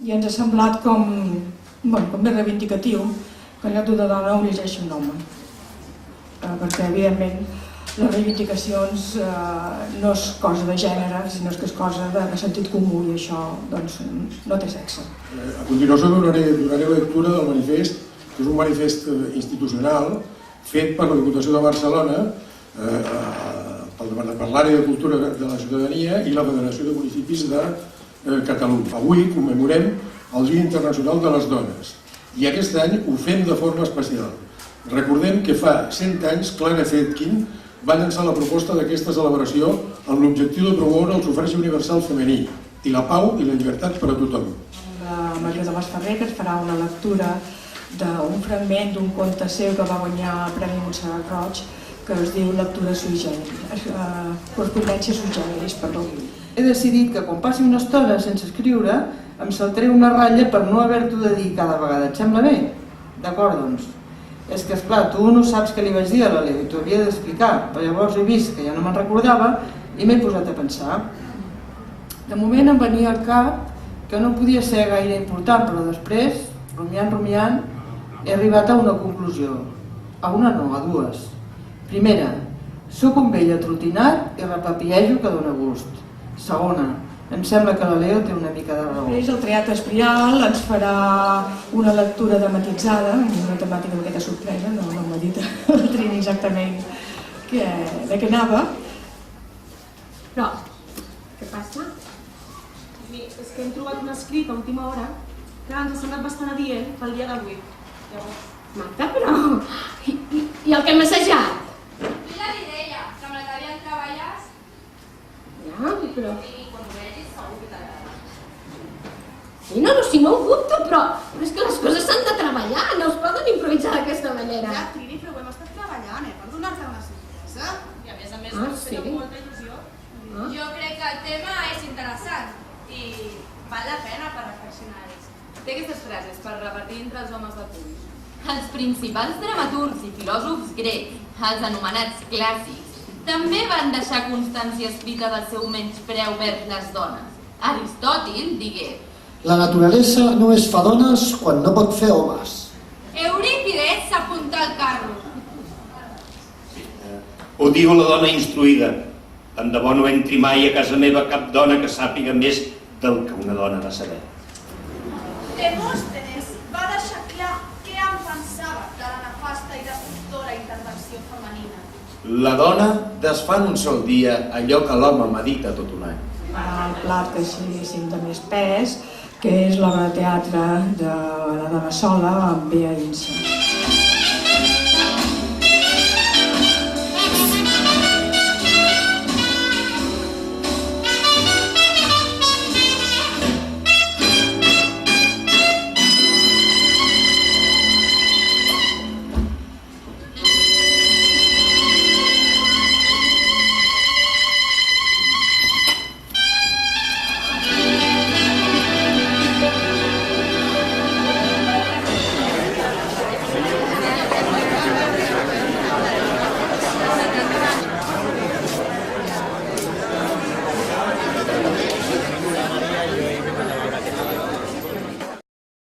i ens ha semblat com més reivindicatiu que en lloc d'una dona ho llegeixi un home, perquè evidentment les reivindicacions no és cosa de gènere, sinó que és cosa de sentit comú, i això no té sexe. A continuació donaré lectura del manifest, que és un manifest institucional fet per la Diputació de Barcelona, per l'àrea de cultura de la ciutadania i la Federació de Municipis de Catalunya. Avui commemorem el Dia Internacional de les Dones i aquest any ho fem de forma especial. Recordem que fa 100 anys Clara Zetkin va llançar la proposta d'aquesta celebració amb l'objectiu de promoure el sufragi universal femení i la pau i la llibertat per a tothom. La Maria de Masferrer, que ens farà una lectura d'un fragment d'un conte seu que va guanyar el Premi Montserrat Roig, que es diu Lectura sui generis, correspondència sui generis, perdó. He decidit que quan passi una estona sense escriure em saltaré una ratlla per no haver-t'ho de dir cada vegada. Et sembla bé? D'acord, doncs. És que, esclar, tu no saps què li vaig dir a la Leo i t'ho havia d'explicar, però llavors he vist que ja no me'n recordava i m'he posat a pensar. De moment em venia al cap que no podia ser gaire important, però després, rumiant, he arribat a una conclusió. A una no, a dues. Primera, sóc un vell atrotinat i repapiejo que dóna gust. Segona, em sembla que la Leo té una mica de raó. Després el Teatre Espiral ens farà una lectura dramatitzada, una temàtica una miqueta sorpresa, no m'ha dit el Trini exactament de què anava. Però, què passa? És que hem trobat un escrit a última hora que ens ha semblat bastant adient pel dia d'avui. Marta, però... I el que hem assajat? I la Mireia, que amb la que havien treballat... Ja, però... I quan ho vegis segur que t'agrada. Sí, no ho dubto, però és que les coses s'han de treballar, no es poden improvisar d'aquesta manera. Ja, Trini, però ho hem estat treballant, per donar-te una sorpresa. I a més ho has fet amb molta il·lusió. Jo crec que el tema és interessant i val la pena per reflexionar-hi. Té aquestes frases per repartir entre els homes del públic. Els principals dramaturgs i filòsofs grecs, els anomenats clàssics, també van deixar constància escrita del seu menyspreu vers les dones. Aristòtil digué: la naturalesa només fa dones quan no pot fer homes. Eurípides s'apunta al carro. Ho diu la dona instruïda. Tant de bo no entri mai a casa meva cap dona que sàpiga més del que una dona ha de saber. Demòstenes va deixar clar què en pensava de la nefasta i destructora intervenció femenina. La dona desfà en un sol dia allò que l'home medita tot un any. El plat que així de més pes, que és l'obra de teatre de la dona sola amb Bea Insa.